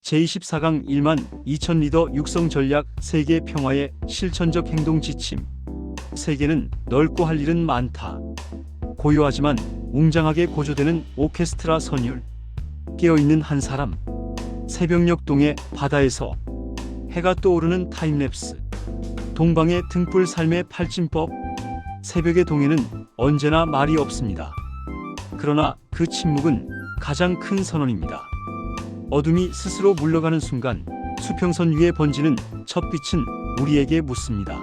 제24강 1만 2천 리더 육성 전략 세계 평화의 실천적 행동 지침. 세계는 넓고 할 일은 많다. 고요하지만 웅장하게 고조되는 오케스트라 선율. 깨어있는 한 사람. 새벽녘 동해 바다에서 해가 떠오르는 타임랩스. 동방의 등불 삶의 팔진법. 새벽의 동해는 언제나 말이 없습니다. 그러나 그 침묵은 가장 큰 선언입니다. 어둠이 스스로 물러가는 순간 수평선 위에 번지는 첫 빛은 우리에게 묻습니다.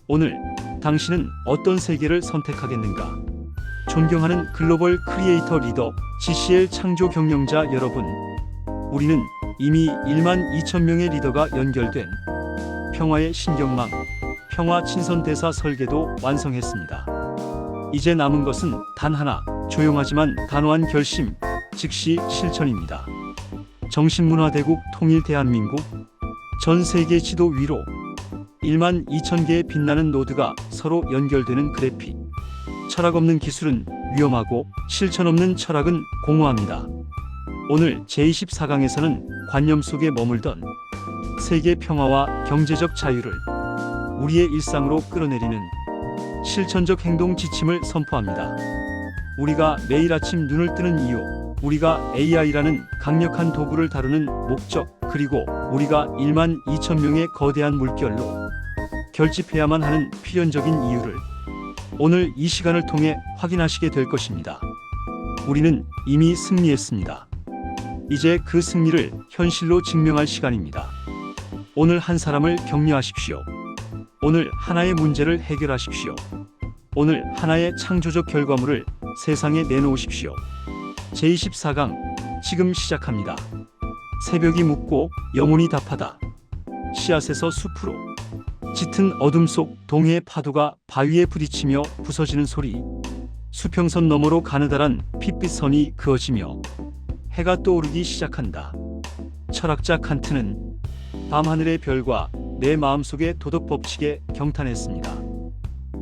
오늘 당신은 어떤 세계를 선택하겠는가? 존경하는 글로벌 크리에이터 리더 GCL 창조 경영자 여러분, 우리는 이미 1만 2천 명의 리더가 연결된 평화의 신경망, 평화 친선 대사 설계도 완성했습니다. 이제 남은 것은 단 하나, 조용하지만 단호한 결심, 즉시 실천입니다. 정신문화대국 통일 대한민국. 전 세계 지도 위로 1만 2천 개의 빛나는 노드가 서로 연결되는 그래픽. 철학 없는 기술은 위험하고 실천 없는 철학은 공허합니다. 오늘 제24강에서는 관념 속에 머물던 세계 평화와 경제적 자유를 우리의 일상으로 끌어내리는 실천적 행동 지침을 선포합니다. 우리가 매일 아침 눈을 뜨는 이유, 우리가 AI라는 강력한 도구를 다루는 목적, 그리고 우리가 1만 2천 명의 거대한 물결로 결집해야만 하는 필연적인 이유를 오늘 이 시간을 통해 확인하시게 될 것입니다. 우리는 이미 승리했습니다. 이제 그 승리를 현실로 증명할 시간입니다. 오늘 한 사람을 격려하십시오. 오늘 하나의 문제를 해결하십시오. 오늘 하나의 창조적 결과물을 세상에 내놓으십시오. 제24강 지금 시작합니다. 새벽이 묻고 영혼이 답하다. 씨앗에서 숲으로. 짙은 어둠 속 동해의 파도가 바위에 부딪히며 부서지는 소리. 수평선 너머로 가느다란 핏빛 선이 그어지며 해가 떠오르기 시작한다. 철학자 칸트는 밤하늘의 별과 내 마음속의 도덕 법칙에 경탄했습니다.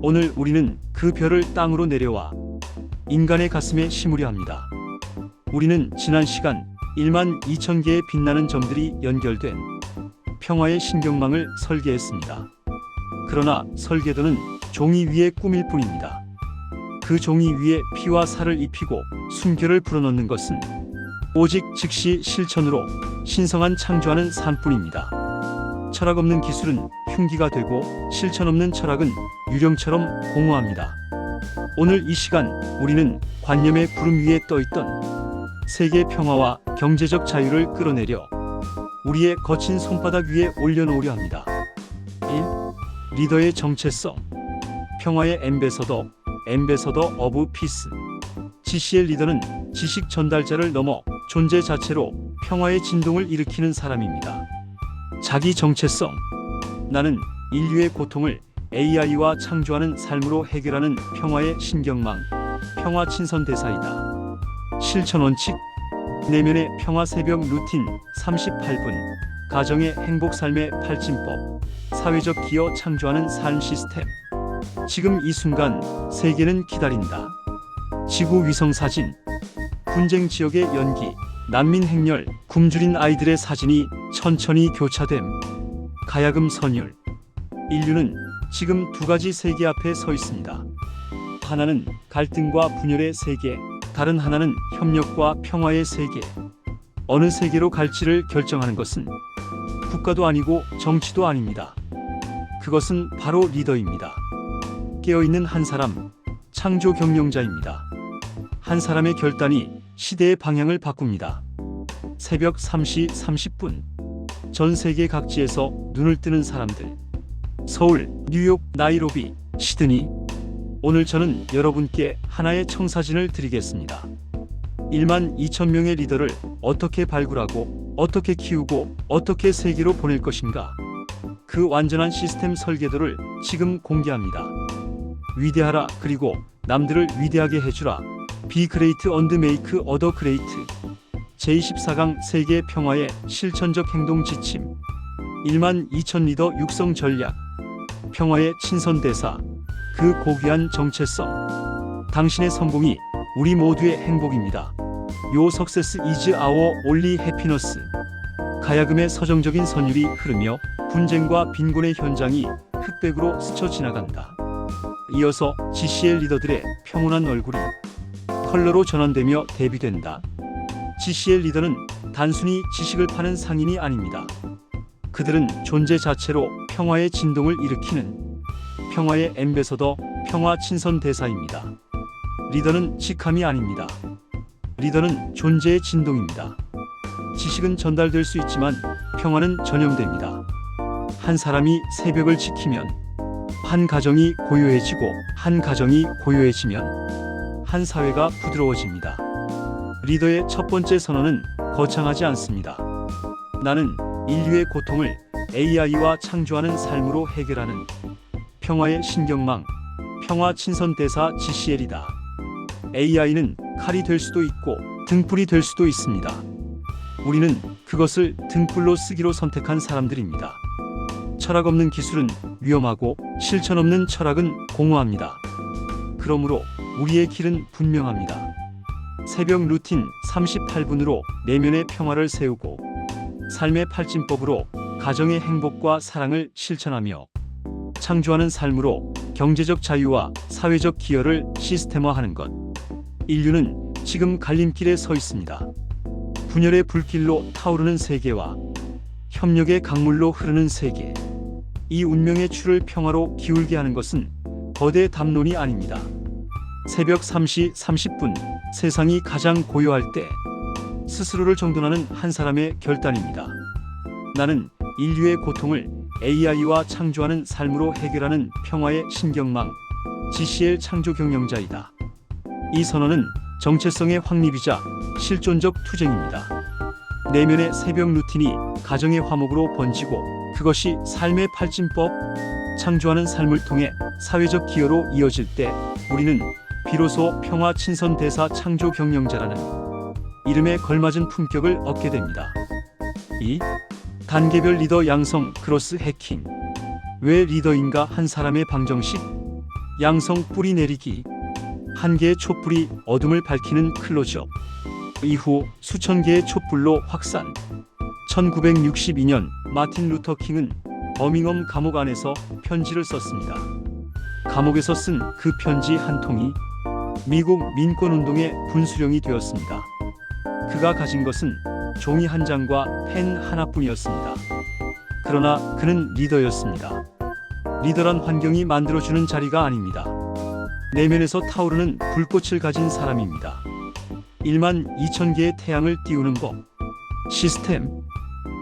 오늘 우리는 그 별을 땅으로 내려와 인간의 가슴에 심으려 합니다. 우리는 지난 시간 1만 2천 개의 빛나는 점들이 연결된 평화의 신경망을 설계했습니다. 그러나 설계도는 종이 위의 꿈일 뿐입니다. 그 종이 위에 피와 살을 입히고 숨결을 불어넣는 것은 오직 즉시 실천으로 신성한 창조하는 산뿐입니다. 철학 없는 기술은 흉기가 되고 실천 없는 철학은 유령처럼 공허합니다. 오늘 이 시간 우리는 관념의 구름 위에 떠있던 세계 평화와 경제적 자유를 끌어내려 우리의 거친 손바닥 위에 올려놓으려 합니다. 1. 리더의 정체성. 평화의 엠베서더 오브 피스. GCL 리더는 지식 전달자를 넘어 존재 자체로 평화의 진동을 일으키는 사람입니다. 자기 정체성. 나는 인류의 고통을 AI와 창조하는 삶으로 해결하는 평화의 신경망, 평화 친선 대사이다. 실천 원칙. 내면의 평화 새벽 루틴 38분. 가정의 행복 삶의 팔진법. 사회적 기여 창조하는 삶 시스템. 지금 이 순간 세계는 기다린다. 지구 위성 사진. 분쟁 지역의 연기. 난민 행렬. 굶주린 아이들의 사진이 천천히 교차됨. 가야금 선율. 인류는 지금 두 가지 세계 앞에 서 있습니다. 하나는 갈등과 분열의 세계, 다른 하나는 협력과 평화의 세계. 어느 세계로 갈지를 결정하는 것은 국가도 아니고 정치도 아닙니다. 그것은 바로 리더입니다. 깨어있는 한 사람, 창조 경영자입니다. 한 사람의 결단이 시대의 방향을 바꿉니다. 새벽 3시 30분. 전 세계 각지에서 눈을 뜨는 사람들. 서울, 뉴욕, 나이로비, 시드니. 오늘 저는 여러분께 하나의 청사진을 드리겠습니다. 1만 2천 명의 리더를 어떻게 발굴하고 어떻게 키우고 어떻게 세계로 보낼 것인가. 그 완전한 시스템 설계도를 지금 공개합니다. 위대하라, 그리고 남들을 위대하게 해주라. Be great and make other great. 제24강 세계 평화의 실천적 행동 지침. 1만 2천 리더 육성 전략. 평화의 친선 대사. 그 고귀한 정체성. 당신의 성공이 우리 모두의 행복입니다. Your success is our only happiness. 가야금의 서정적인 선율이 흐르며 분쟁과 빈곤의 현장이 흑백으로 스쳐 지나간다. 이어서 GCL 리더들의 평온한 얼굴이 컬러로 전환되며 대비된다. GCL 리더는 단순히 지식을 파는 상인이 아닙니다. 그들은 존재 자체로 평화의 진동을 일으키는 평화의 앰베서더, 평화 친선 대사입니다. 리더는 직함이 아닙니다. 리더는 존재의 진동입니다. 지식은 전달될 수 있지만 평화는 전염됩니다. 한 사람이 새벽을 지키면, 한 가정이 고요해지고, 한 가정이 고요해지면 한 사회가 부드러워집니다. 리더의 첫 번째 선언은 거창하지 않습니다. 나는 인류의 고통을 AI와 창조하는 삶으로 해결하는 평화의 신경망, 평화 친선 대사 GCL이다. AI는 칼이 될 수도 있고 등불이 될 수도 있습니다. 우리는 그것을 등불로 쓰기로 선택한 사람들입니다. 철학 없는 기술은 위험하고 실천 없는 철학은 공허합니다. 그러므로 우리의 길은 분명합니다. 새벽 루틴 38분으로 내면의 평화를 세우고 삶의 팔진법으로 가정의 행복과 사랑을 실천하며 창조하는 삶으로 경제적 자유와 사회적 기여를 시스템화하는 것. 인류는 지금 갈림길에 서 있습니다. 분열의 불길로 타오르는 세계와 협력의 강물로 흐르는 세계. 이 운명의 추를 평화로 기울게 하는 것은 거대 담론이 아닙니다. 새벽 3시 30분, 세상이 가장 고요할 때 스스로를 정돈하는 한 사람의 결단입니다. 나는 인류의 고통을 AI와 창조하는 삶으로 해결하는 평화의 신경망, GCL 창조 경영자이다. 이 선언은 정체성의 확립이자 실존적 투쟁입니다. 내면의 새벽 루틴이 가정의 화목으로 번지고 그것이 삶의 팔진법, 창조하는 삶을 통해 사회적 기여로 이어질 때 우리는 비로소 평화 친선 대사 창조 경영자라는 이름에 걸맞은 품격을 얻게 됩니다. 2. 단계별 리더 양성 크로스 해킹. 왜 리더인가 한 사람의 방정식? 양성 뿌리 내리기. 한 개의 촛불이 어둠을 밝히는 클로즈업. 이후 수천 개의 촛불로 확산. 1962년 마틴 루터 킹은 버밍엄 감옥 안에서 편지를 썼습니다. 감옥에서 쓴 그 편지 한 통이 미국 민권운동의 분수령이 되었습니다. 그가 가진 것은 종이 한 장과 펜 하나뿐이었습니다. 그러나 그는 리더였습니다. 리더란 환경이 만들어주는 자리가 아닙니다. 내면에서 타오르는 불꽃을 가진 사람입니다. 1만 2천 개의 태양을 띄우는 법. 시스템.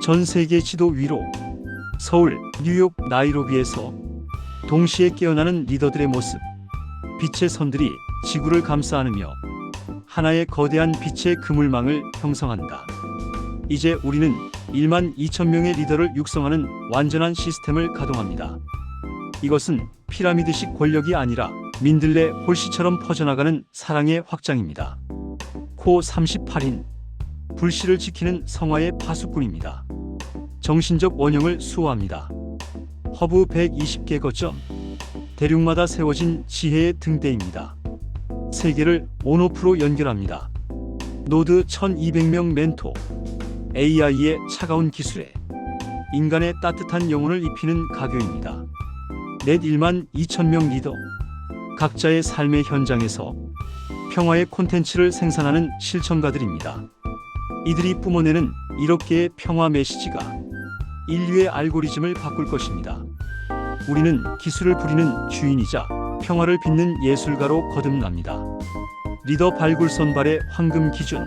전 세계 지도 위로. 서울, 뉴욕, 나이로비에서 동시에 깨어나는 리더들의 모습. 빛의 선들이 지구를 감싸 안으며 하나의 거대한 빛의 그물망을 형성한다. 이제 우리는 1만 2천 명의 리더를 육성하는 완전한 시스템을 가동합니다. 이것은 피라미드식 권력이 아니라 민들레 홀씨처럼 퍼져나가는 사랑의 확장입니다. 코 38인. 불씨를 지키는 성화의 파수꾼입니다. 정신적 원형을 수호합니다. 허브 120개 거점. 대륙마다 세워진 지혜의 등대입니다. 세계를 온오프로 연결합니다. 노드 1200명 멘토. AI의 차가운 기술에 인간의 따뜻한 영혼을 입히는 가교입니다. 넷 1만 2천 명 리더. 각자의 삶의 현장에서 평화의 콘텐츠를 생산하는 실천가들입니다. 이들이 뿜어내는 1억 개의 평화 메시지가 인류의 알고리즘을 바꿀 것입니다. 우리는 기술을 부리는 주인이자 평화를 빚는 예술가로 거듭납니다. 리더 발굴 선발의 황금 기준.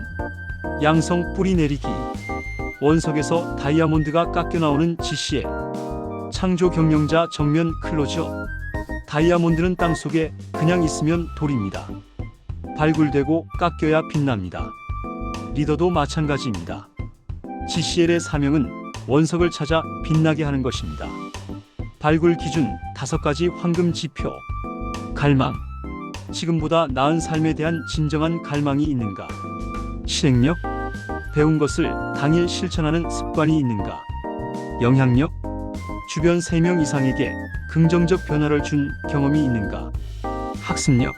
양성 뿌리 내리기. 원석에서 다이아몬드가 깎여 나오는 GCL. 창조 경영자 정면 클로즈업. 다이아몬드는 땅속에 그냥 있으면 돌입니다. 발굴되고 깎여야 빛납니다. 리더도 마찬가지입니다. GCL의 사명은 원석을 찾아 빛나게 하는 것입니다. 발굴 기준 5가지 황금 지표. 갈망. 지금보다 나은 삶에 대한 진정한 갈망이 있는가? 실행력. 배운 것을 당일 실천하는 습관이 있는가? 영향력. 주변 3명 이상에게 긍정적 변화를 준 경험이 있는가? 학습력.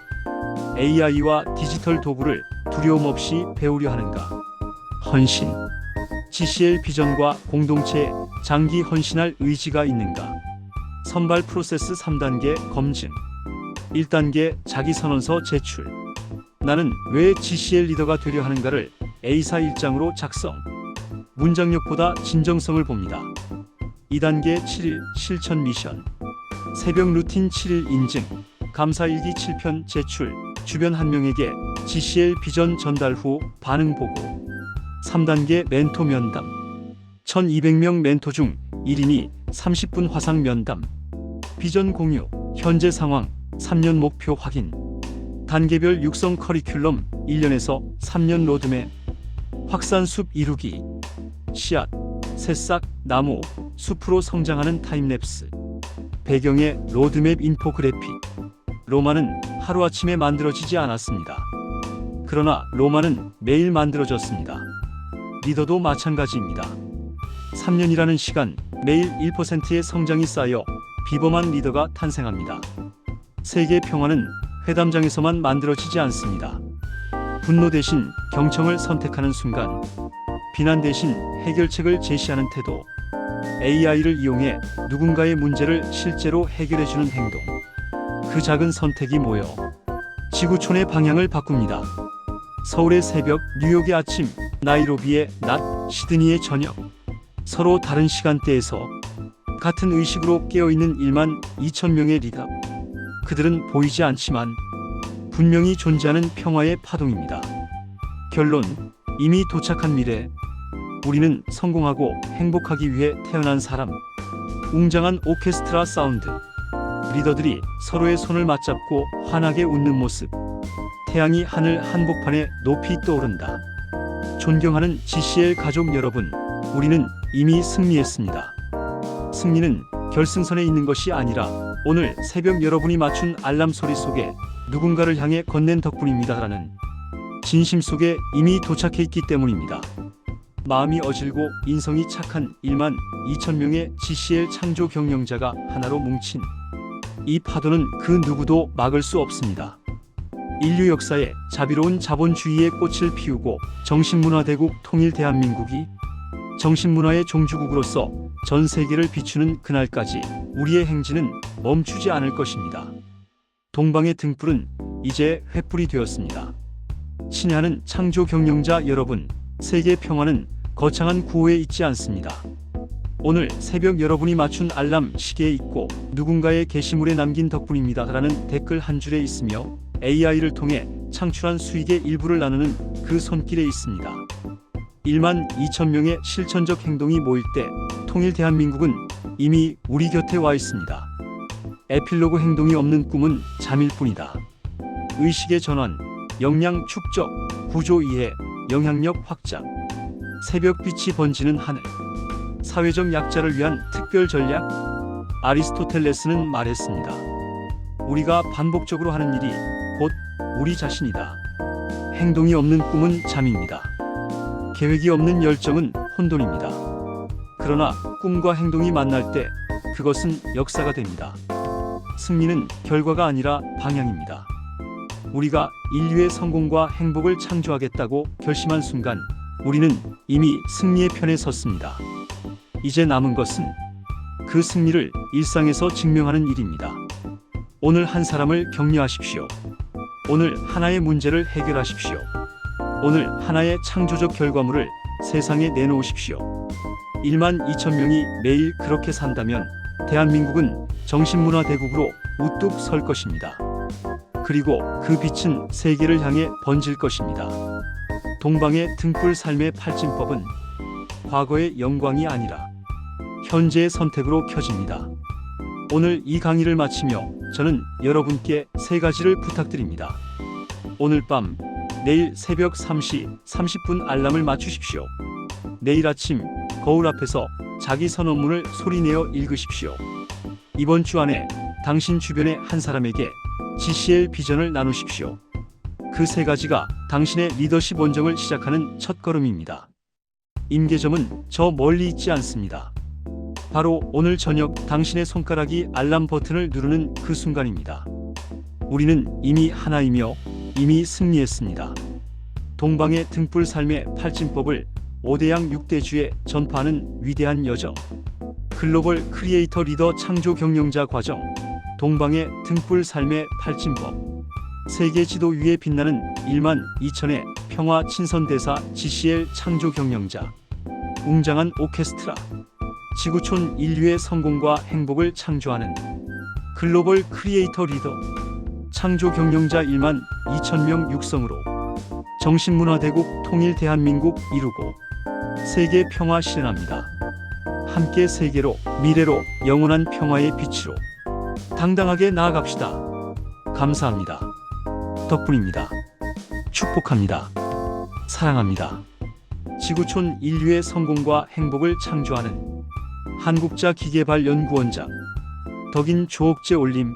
AI와 디지털 도구를 두려움 없이 배우려 하는가? 헌신. GCL 비전과 공동체에 장기 헌신할 의지가 있는가? 선발 프로세스 3단계 검증. 1단계 자기선언서 제출. 나는 왜 GCL 리더가 되려 하는가를 A사 1장으로 작성. 문장력보다 진정성을 봅니다. 2단계 7일 실천 미션. 새벽 루틴 7일 인증. 감사일기 7편 제출. 주변 한 명에게 GCL 비전 전달 후 반응 보고. 3단계 멘토 면담. 1200명 멘토 중 1인이 30분 화상 면담. 비전 공유, 현재 상황, 3년 목표 확인. 단계별 육성 커리큘럼 1년에서 3년 로드맵. 확산숲 이루기. 씨앗, 새싹, 나무, 숲으로 성장하는 타임랩스. 배경에 로드맵 인포그래픽. 로마는 하루아침에 만들어지지 않았습니다. 그러나 로마는 매일 만들어졌습니다. 리더도 마찬가지입니다. 3년이라는 시간, 매일 1%의 성장이 쌓여 비범한 리더가 탄생합니다. 세계 평화는 회담장에서만 만들어지지 않습니다. 분노 대신 경청을 선택하는 순간, 비난 대신 해결책을 제시하는 태도, AI를 이용해 누군가의 문제를 실제로 해결해주는 행동. 그 작은 선택이 모여 지구촌의 방향을 바꿉니다. 서울의 새벽, 뉴욕의 아침, 나이로비의 낮, 시드니의 저녁. 서로 다른 시간대에서 같은 의식으로 깨어있는 1만 2천 명의 리더. 그들은 보이지 않지만 분명히 존재하는 평화의 파동입니다. 결론, 이미 도착한 미래. 우리는 성공하고 행복하기 위해 태어난 사람. 웅장한 오케스트라 사운드. 리더들이 서로의 손을 맞잡고 환하게 웃는 모습. 태양이 하늘 한복판에 높이 떠오른다. 존경하는 GCL 가족 여러분, 우리는 이미 승리했습니다. 승리는 결승선에 있는 것이 아니라 오늘 새벽 여러분이 맞춘 알람 소리 속에 누군가를 향해 건넨 덕분입니다라는 진심 속에 이미 도착해 있기 때문입니다. 마음이 어질고 인성이 착한 1만 2천 명의 GCL 창조 경영자가 하나로 뭉친 이 파도는 그 누구도 막을 수 없습니다. 인류 역사에 자비로운 자본주의의 꽃을 피우고 정신문화대국 통일 대한민국이 정신문화의 종주국으로서 전 세계를 비추는 그날까지 우리의 행진은 멈추지 않을 것입니다. 동방의 등불은 이제 횃불이 되었습니다. 친애하는 창조 경영자 여러분, 세계 평화는 거창한 구호에 있지 않습니다. 오늘 새벽 여러분이 맞춘 알람 시계에 있고 누군가의 게시물에 남긴 덕분입니다라는 댓글 한 줄에 있으며 AI를 통해 창출한 수익의 일부를 나누는 그 손길에 있습니다. 1만 2천 명의 실천적 행동이 모일 때 통일 대한민국은 이미 우리 곁에 와 있습니다. 에필로그 행동이 없는 꿈은 잠일 뿐이다. 의식의 전환, 역량 축적, 구조 이해, 영향력 확장. 새벽빛이 번지는 하늘. 사회적 약자를 위한 특별 전략. 아리스토텔레스는 말했습니다. 우리가 반복적으로 하는 일이 곧 우리 자신이다. 행동이 없는 꿈은 잠입니다. 계획이 없는 열정은 혼돈입니다. 그러나 꿈과 행동이 만날 때 그것은 역사가 됩니다. 승리는 결과가 아니라 방향입니다. 우리가 인류의 성공과 행복을 창조하겠다고 결심한 순간 우리는 이미 승리의 편에 섰습니다. 이제 남은 것은 그 승리를 일상에서 증명하는 일입니다. 오늘 한 사람을 격려하십시오. 오늘 하나의 문제를 해결하십시오. 오늘 하나의 창조적 결과물을 세상에 내놓으십시오. 1만 2천 명이 매일 그렇게 산다면 대한민국은 정신문화 대국으로 우뚝 설 것입니다. 그리고 그 빛은 세계를 향해 번질 것입니다. 동방의 등불 삶의 팔진법은 과거의 영광이 아니라 현재의 선택으로 켜집니다. 오늘 이 강의를 마치며 저는 여러분께 세 가지를 부탁드립니다. 오늘 밤, 내일 새벽 3시 30분 알람을 맞추십시오. 내일 아침 거울 앞에서 자기 선언문을 소리내어 읽으십시오. 이번 주 안에 당신 주변의 한 사람에게 GCL 비전을 나누십시오. 그 세 가지가 당신의 리더십 원정을 시작하는 첫걸음입니다. 임계점은 저 멀리 있지 않습니다. 바로 오늘 저녁 당신의 손가락이 알람 버튼을 누르는 그 순간입니다. 우리는 이미 하나이며 이미 승리했습니다. 동방의 등불 삶의 팔진법을 5대양 6대주에 전파하는 위대한 여정. 글로벌 크리에이터 리더 창조 경영자 과정. 동방의 등불 삶의 팔진법. 세계 지도 위에 빛나는 1만 2천의 평화 친선대사 GCL 창조 경영자. 웅장한 오케스트라. 지구촌 인류의 성공과 행복을 창조하는 글로벌 크리에이터 리더. 창조 경영자 1만 2천 명 육성으로 정신문화대국 통일 대한민국 이루고 세계 평화 실현합니다. 함께 세계로, 미래로, 영원한 평화의 빛으로 당당하게 나아갑시다. 감사합니다. 덕분입니다. 축복합니다. 사랑합니다. 지구촌 인류의 성공과 행복을 창조하는 한국자 기계발 연구원장 덕인 조옥재 올림